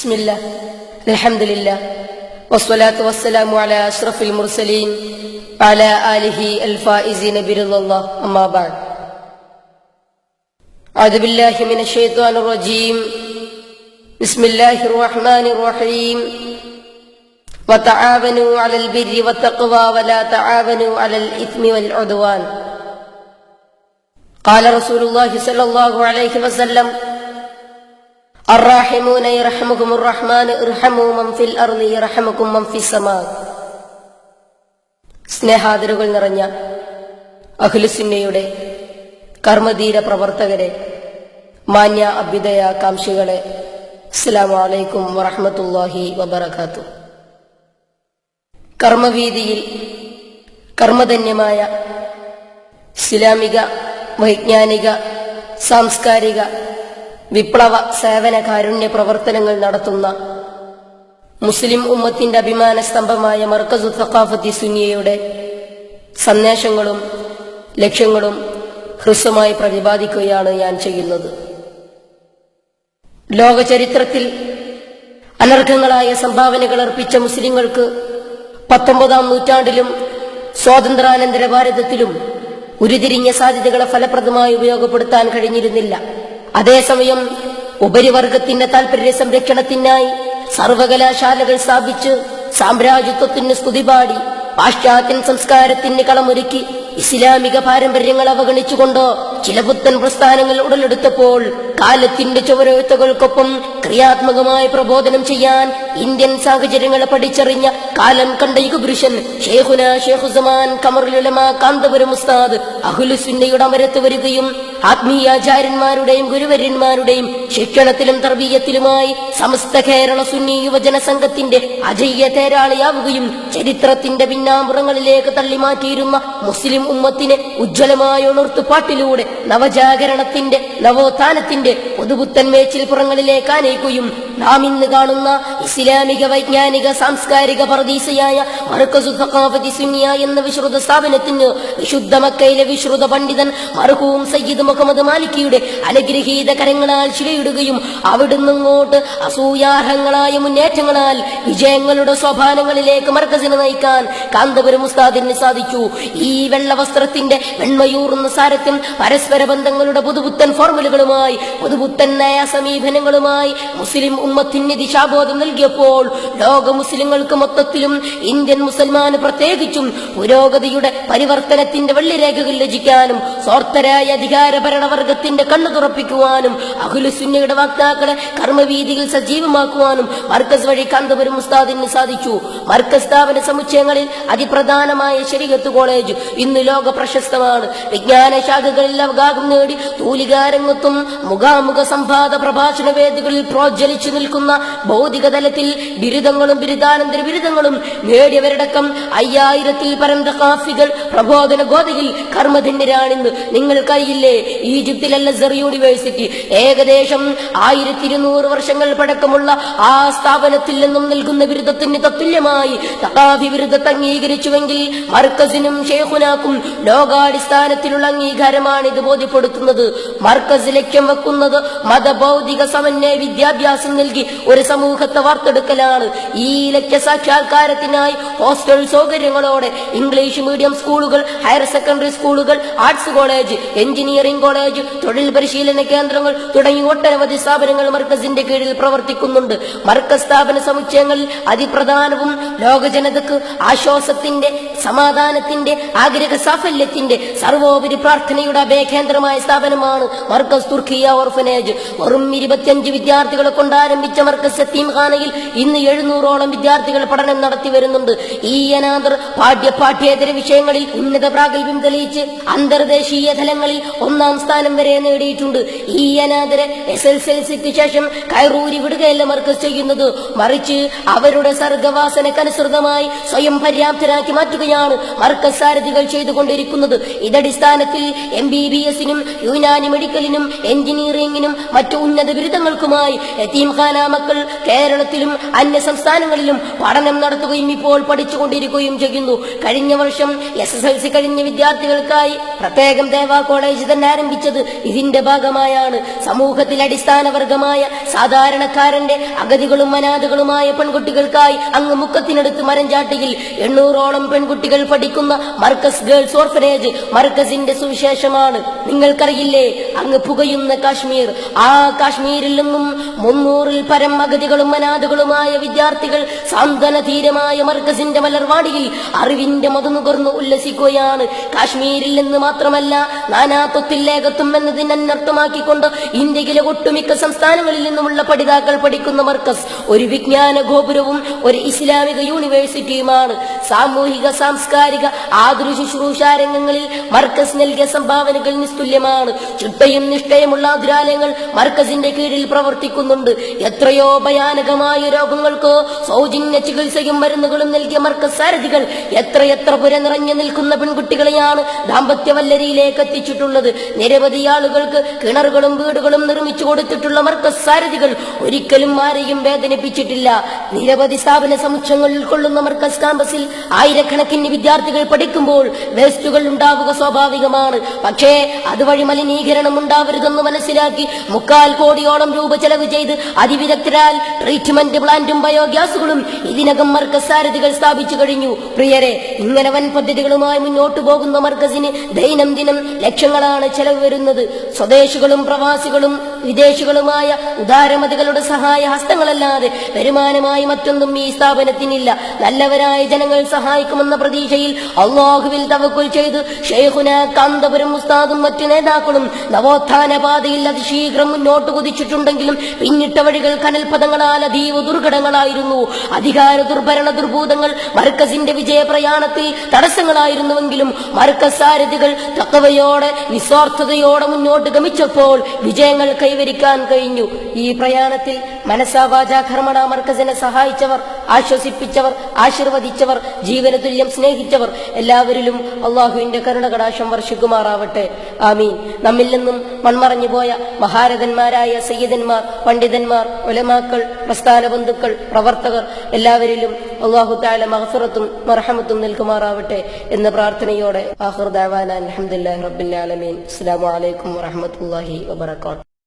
ബിസ്മില്ലാ അൽഹംദുലില്ലാ വസ്സലാത്തു വസ്സലാമു അലാ അഷ്റഫിൽ മുർസലീൻ വഅലാ ആലിഹി അൽഫായിസീന ബിറിദല്ലാഹ് അമ്മാ ബഅദ്. അഊദു ബില്ലാഹി മിനശ് ശൈത്വാനിർ റജീം. ബിസ്മില്ലാഹിർ റഹ്മാനിർ റഹീം. വതആവനൂ അലൽ ബിർരി വത്തഖ്വാ വലാ തആവനൂ അലൽ ഇത്മി വൽ ഉദ്വാൻ. ഖാല റസൂലുള്ളാഹി സ്വല്ലല്ലാഹു അലൈഹി വസല്ലം അർറാഹിമൂന യർഹമുകുമുർ റഹ്മാൻ ഇർഹമൂ മൻ ഫിൽ അർളി യർഹമുകും മൻ ഫിസ് സമാ. സ്നേഹാദരവുകൾ നിറഞ്ഞ അഹ്ലുസുന്നയുടെ കർമ്മധീര പ്രവർത്തകരെ, മാന്യ അഭ്യുദയാകാംക്ഷികളെ, അസ്സലാമു അലൈക്കും വറഹ്മത്തുള്ളാഹി വബറകാതുഹു. കർമ്മവീതിയിൽ കർമ്മധന്യമായ ഇസ്ലാമിക, വൈജ്ഞാനിക, സാംസ്കാരിക, വിപ്ലവ സേവന കാരുണ്യ പ്രവർത്തനങ്ങൾ നടത്തുന്ന മുസ്ലിം ഉമ്മത്തിന്റെ അഭിമാന സ്തംഭമായ മർക്കസു സഖാഫത്തി സുന്നിയയുടെ സന്ദേശങ്ങളും ലക്ഷ്യങ്ങളും ഹ്രസ്വമായി പ്രതിപാദിക്കുകയാണ് ഞാൻ ചെയ്യുന്നത്. ലോക ചരിത്രത്തിൽ അനർഘങ്ങളായ സംഭാവനകൾ അർപ്പിച്ച മുസ്ലിങ്ങൾക്ക് 19ാം നൂറ്റാണ്ടിലും സ്വാതന്ത്ര്യാനന്തര ഭാരതത്തിലും ഉരുതിരിഞ്ഞ സാധ്യതകളെ ഫലപ്രദമായി ഉപയോഗപ്പെടുത്താൻ കഴിഞ്ഞിരുന്നില്ല. അതേസമയം ഉപരിവർഗത്തിന്റെ താൽപര്യ സംരക്ഷണത്തിനായി സർവകലാശാലകൾ സ്ഥാപിച്ച് സാമ്രാജ്യത്വത്തിന് സ്തുതിപാടി പാശ്ചാത്യൻ സംസ്കാരത്തിന് കളമൊരുക്കി ഇസ്ലാമിക പാരമ്പര്യങ്ങൾ അവഗണിച്ചുകൊണ്ട് ചില പുത്തൻ പ്രസ്ഥാനങ്ങൾ ഉടലെടുത്തപ്പോൾ കാലത്തിന്റെ ചുവരെഴുത്തുകൾക്കൊപ്പം ക്രിയാത്മകമായി പ്രബോധനം ചെയ്യാൻ ഇന്ത്യൻ സാഹചര്യങ്ങളെ പഠിച്ചറിഞ്ഞ കാലം കണ്ട യുഗപുരുഷൻ ഷേഖുന ഷേഖുസമാൻ ഖമറുൽ ഉലമാ കാന്തപുരം ഉസ്താദ് അഹ്ലുസുന്നയുടെ അമരത്ത് വരികയും ആത്മീയാചാര്യന്മാരുടെയും ഗുരുവര്യന്മാരുടെയും ശിക്ഷണത്തിലും തർബീയത്തിലുമായി സമസ്ത കേരള സുന്നി യുവജന സംഘത്തിന്റെ അജയ്യ തേരാളിയാവുകയും ചരിത്രത്തിന്റെ പിന്നാമ്പുറങ്ങളിലേക്ക് തള്ളിമാറ്റിയിരുന്ന മുസ്ലിം ഉമ്മത്തിനെ ഉജ്ജ്വലമായ ഉണർത്തുപാട്ടിലൂടെ നവജാഗരണത്തിന്റെ നവോത്ഥാനത്തിന്റെ പുതുപുത്തൻ മേച്ചിൽപ്പുറങ്ങളിലേക്ക് ആനയിക്കുകയും നാം ഇന്ന് കാണുന്ന ഇസ്ലാമിക, വൈജ്ഞാനിക, സാംസ്കാരിക പർദീസയായ മർകസു സഖാഫത്തി സുന്നിയ എന്ന വിശ്രുത സ്ഥാപനത്തിന് വിശുദ്ധ മക്കയിലെ വിശ്രുത പണ്ഡിതൻ മർഹൂം സയ്യിദ് മുഹമ്മദ് മാലിക്കിയുടെ അനുഗ്രഹീത കരങ്ങളാൽ ശിലയിടുകയും അവിടുന്ന് ഇങ്ങോട്ട് അസൂയാർഹങ്ങളായ മുന്നേറ്റങ്ങളാൽ വിജയങ്ങളുടെ സോപാനങ്ങളിലേക്ക് മർകസിനെ നയിക്കാൻ കാന്തപുരം ഉസ്താദിന് സാധിച്ചു. ഈ വെള്ളവസ്ത്രത്തിന്റെ വെണ്മയൂറുന്ന സാരഥ്യം പരസ്പര ബന്ധങ്ങളുടെ പുതുപുത്തൻ ഫോർമുലകളുമായി, പുതുപുത്തൻ നയ സമീപനങ്ങളുമായി മുസ്ലിം ഉമ്മത്തിന് ദിശാബോധം നൽകിയപ്പോൾ ലോക മുസ്ലിങ്ങൾക്ക് മൊത്തത്തിലും ഇന്ത്യൻ മുസൽമാന് പ്രത്യേകിച്ചും പുരോഗതിയുടെ പരിവർത്തനത്തിന്റെ വെള്ളിരേഖകൾ രചിക്കാനും സ്വാർത്ഥരായ അധികാര ഭരണവർഗത്തിന്റെ കണ്ണു തുറപ്പിക്കുവാനും അഹ്ലുസുന്നയുടെ വക്താക്കളെ കർമ്മവീതിയിൽ സജീവമാക്കുവാനും മർക്കസ് വഴി കാന്തപുരം ഉസ്താദിന് സാധിച്ചു. മർക്കസ് സ്ഥാപന സമുച്ചയങ്ങളിൽ അതിപ്രധാനമായ ശരീഅത്ത് കോളേജ് ഇന്ന് ലോക പ്രശസ്തമാണ്. വിജ്ഞാന ശാഖകളിൽ അവഗാഹം നേടി തൂലികാരംഗത്തും മുഖാമുഖ സംവാദ പ്രഭാഷണ വേദികളിൽ പ്രോജ്വലിച്ചു നിൽക്കുന്ന ഭൗതിക തലത്തിൽ ബിരുദങ്ങളും ബിരുദാനന്തര ബിരുദങ്ങളും നേടിയവരടക്കം 5000-ൽ പരം ദഖാഫികൾ പ്രബോധന ഗോതയിൽ കർമ്മധന്യരാണിന്ന്. നിങ്ങൾക്കറിയില്ലേ, ഈജിപ്തിലെ അൽ-അസ്ഹർ യൂണിവേഴ്സിറ്റി ഏകദേശം 1200 വർഷങ്ങൾ പഴക്കമുള്ള ആ സ്ഥാപനത്തിൽ നിന്നും നൽകുന്ന ബിരുദത്തിന് തത്തുല്യമായി ദഖാഫി ബിരുദത്തെ അംഗീകരിച്ചുവെങ്കിൽ മർക്കസിനും ഷേഖുനാക്കും ലോകാടിസ്ഥാനത്തിലുള്ള അംഗീകാരമാണ് ഇത് ബോധ്യപ്പെടുത്തുന്നത്. മർക്കസ് ലക്ഷ്യം വെക്കുന്നത് മതഭൗതിക സമന്വയ വിദ്യാഭ്യാസം നൽകി ഒരു സമൂഹത്തെ വാർത്തെടുക്കലാണ്. ഈ ലക്ഷ്യ സാക്ഷാത്കാരത്തിനായി ഹോസ്റ്റൽ സൗകര്യങ്ങളോടെ ഇംഗ്ലീഷ് മീഡിയം സ്കൂളുകൾ, ഹയർ സെക്കൻഡറി സ്കൂളുകൾ, ആർട്സ് കോളേജ്, എഞ്ചിനീയറിംഗ് കോളേജ്, തൊഴിൽ പരിശീലന കേന്ദ്രങ്ങൾ തുടങ്ങി ഒട്ടനവധി സ്ഥാപനങ്ങൾ മർക്കസിന്റെ കീഴിൽ പ്രവർത്തിക്കുന്നുണ്ട്. മർക്കസ് സ്ഥാപന സമുച്ചയങ്ങളിൽ അതിപ്രധാനവും ലോക ജനതക്ക് ആശ്വാസത്തിന്റെ, സമാധാനത്തിന്റെ, ആഗ്രഹ സാഫല്യത്തിന്റെ, സർവോപരി പ്രാർത്ഥനയുടെ അഭയകേന്ദ്രമായ സ്ഥാപനമാണ് മർക്കസ് തുർക്കിയ ഓർഫനേജ്. വെറും 25 വിദ്യാർത്ഥികളെ കൊണ്ട് ആരംഭിച്ച മർക്കസ് യതീംഖാനയിൽ ഇന്ന് 700ഓളം വിദ്യാർത്ഥികൾ പഠനം നടത്തി വരുന്നുണ്ട്. ഈ അനാഥർ പാഠ്യേതര വിഷയങ്ങളിൽ ഉന്നത പ്രാഗൽഭ്യം തെളിയിച്ച് അന്തർദേശീയ തലങ്ങളിൽ 1ാം സ്ഥാനം വരെ നേടിയിട്ടുണ്ട്. ഈ അനാഥരെ SSLCക്ക് ശേഷം കയറൂരി വിടുകയല്ല മർക്കസ് ചെയ്യുന്നത്, മറിച്ച് അവരുടെ സർഗവാസനക്കനുസൃതമായി സ്വയം പര്യാപ്തരാക്കി മാറ്റുകയാണ് മർക്കസ് സാരഥികൾ ചെയ്തുകൊണ്ടിരിക്കുന്നത്. ഇതടിസ്ഥാനത്തിൽ MBBS-നും യുനാനി മെഡിക്കലിനും എഞ്ചിനീയറിംഗിനും മറ്റു ഉന്നത ബിരുദങ്ങൾക്കുമായി യതീംഖാന യത്തീംഖാന മക്കൾ കേരളത്തിലും അന്യ സംസ്ഥാനങ്ങളിലും പഠനം നടത്തുകയും ഇപ്പോൾ പഠിച്ചുകൊണ്ടിരിക്കുകയും ചെയ്യുന്നു. കഴിഞ്ഞ വർഷം SSLC കഴിഞ്ഞ വിദ്യാർത്ഥികൾക്കായി പ്രത്യേകം ദേവാ കോളേജ് തന്നെ ആരംഭിച്ചത് ഇതിന്റെ ഭാഗമായാണ്. സമൂഹത്തിൽ അടിസ്ഥാന വർഗമായ സാധാരണക്കാരന്റെ അഗതികളും അനാഥകളുമായ പെൺകുട്ടികൾക്കായി അങ്ങ് മുക്കത്തിനടുത്ത് മരഞ്ചാട്ടിയിൽ 800ഓളം പെൺകുട്ടികൾ പഠിക്കുന്ന മർക്കസ് ഗേൾസ് ഓർഫനേജ് മർക്കസിന്റെ സുവിശേഷമാണ്. നിങ്ങൾക്കറിയില്ലേ, അങ്ങ് പുകയുന്ന കാശ്മീർ, ആ കാശ്മീരിൽ നിന്നും 300-ൽ പരം അഗതികളും അനാഥകളുമായ വിദ്യാർത്ഥികൾ സാന്ത്വനധീരമായ മർക്കസിന്റെ മലർവാടിയിൽ അറിവിന്റെ മധുനുകർന്ന് ഉല്ലസിക്കുകയാണ്. കാശ്മീരിൽ നിന്ന് മാത്രമല്ല, നാനാത്വത്തിൽ ഏകത്വം എന്നതിനെ അർത്ഥമാക്കിക്കൊണ്ട് ഇന്ത്യയിലെ ഒട്ടുമിക്ക സംസ്ഥാനങ്ങളിൽ നിന്നുമുള്ള പഠിതാക്കൾ പഠിക്കുന്ന മർക്കസ് ഒരു വിജ്ഞാന ഗോപുരവും ഒരു ഇസ്ലാമിക യൂണിവേഴ്സിറ്റിയുമാണ്. സാമൂഹിക സാംസ്കാരിക ആതുര ശുശ്രൂഷാ രംഗങ്ങളിൽ മർക്കസ് നൽകിയ സംഭാവനകൾ നിസ്തുല്യമാണ്. ചിട്ടയും നിഷ്ഠയുമുള്ള ആതുരാലയങ്ങൾ മർക്കസിന്റെ കീഴിൽ പ്രവർത്തിക്കുന്നുണ്ട്. എത്രയോ ഭയാനകമായ രോഗങ്ങൾക്ക് സൗജന്യ ചികിത്സയും മരുന്നുകളും നൽകിയ മർക്കസ് സാരഥികൾ എത്രയെത്ര പുര നിറഞ്ഞു നിൽക്കുന്ന പെൺകുട്ടികളെയാണ് ദാമ്പത്യവല്ലരിയിലേക്ക് എത്തിച്ചിട്ടുള്ളത്. നിരവധി ആളുകൾക്ക് കിണറുകളും വീടുകളും നിർമ്മിച്ചു കൊടുത്തിട്ടുള്ള മർക്കസ് സാരഥികൾ ഒരിക്കലും ആരെയും വേദനിപ്പിച്ചിട്ടില്ല. നിരവധി സ്ഥാപന സമുച്ചയങ്ങൾ ഉൾക്കൊള്ളുന്ന മർക്കസ് ക്യാമ്പസിൽ ആയിരക്കണക്കിന് വിദ്യാർത്ഥികൾ പഠിക്കുമ്പോൾ വേസ്റ്റുകൾ ഉണ്ടാവുക സ്വാഭാവികമാണ്. പക്ഷേ അതുവഴി മലിനീകരണം ഉണ്ടാവരുതെന്ന് മനസ്സിലാക്കി 3/4 കോടിയോളം രൂപ ചെലവ് ചെയ്ത് അതിവിദഗ്ധരാൽ ട്രീറ്റ്മെന്റ് പ്ലാന്റും ബയോഗ്യാസുകളും ഇതിനകം മർക്കസ് സാരഥികൾ സ്ഥാപിച്ചു കഴിഞ്ഞു. പ്രിയരെ, ഇങ്ങനെ വൻ പദ്ധതികളുമായി മുന്നോട്ടു പോകുന്ന മർക്കസിന് ദൈനംദിനം ലക്ഷങ്ങളാണ് ചെലവ് വരുന്നത്. സ്വദേശികളും പ്രവാസികളും വിദേശികളുമായ ഉദാരമതികളുടെ സഹായ ഹസ്തങ്ങളല്ലാതെ വരുമാനമായി മറ്റൊന്നും ഈ സ്ഥാപനത്തിനില്ല. നല്ലവരായ ജനങ്ങൾ സഹായിക്കുമെന്ന പ്രതീക്ഷയിൽ അള്ളാഹുവിൽ തവക്കുൽ ചെയ്ത് ഷെയ്ഖുന കാന്തപുരം ഉസ്താദും മറ്റു നേതാക്കളും നവോത്ഥാന പാതയിൽ അതിശീഘ്രം മുന്നോട്ട് കുതിച്ചിട്ടുണ്ടെങ്കിലും പിന്നിട്ട വഴികൾ കനൽപഥങ്ങളാൽ അതീവ ദുർഘടങ്ങളായിരുന്നു. അധികാര ദുർഭരണ ദുർഭൂതങ്ങൾ മർക്കസിന്റെ വിജയപ്രയാണത്തിൽ തടസ്സങ്ങളായിരുന്നുവെങ്കിലും മർക്കസ് സാരഥികൾ തഖ്വയോടെ നിസ്വാർത്ഥതയോടെ മുന്നോട്ട് ഗമിച്ചപ്പോൾ വിജയങ്ങൾ കൈവരിക്കാൻ കഴിഞ്ഞു. ഈ പ്രയാണത്തിൽ മനസ്സാവാചാ കർമ്മണ മർക്കസിനെ സഹായിച്ചവർ, ആശ്വസിപ്പിച്ചവർ, ആശീർവദിച്ചവർ, ജീവന തുല്യം സ്നേഹിച്ചവർ എല്ലാവരിലും അള്ളാഹുവിന്റെ കരുണകടാശം വർഷിക്കുമാറാവട്ടെ. ആമീൻ. നമ്മിൽ നിന്നും മൺമറഞ്ഞു പോയ മഹാരഥന്മാരായ സയ്യിദന്മാർ, പണ്ഡിതന്മാർ, ഉലമാക്കൾ, പ്രസ്ഥാന ബന്ധുക്കൾ, പ്രവർത്തകർ എല്ലാവരിലും അള്ളാഹു തആല മഗ്ഫിറത്തും മർഹമത്തും നൽകുമാറാവട്ടെ എന്ന പ്രാർത്ഥനയോടെ ആഖിർ ദഅവാന അൽഹംദുലില്ലാഹി റബ്ബിൽ ആലമീൻ. അസ്സലാമു അലൈക്കും വറഹ്മത്തുള്ളാഹി വബറകാതുഹു.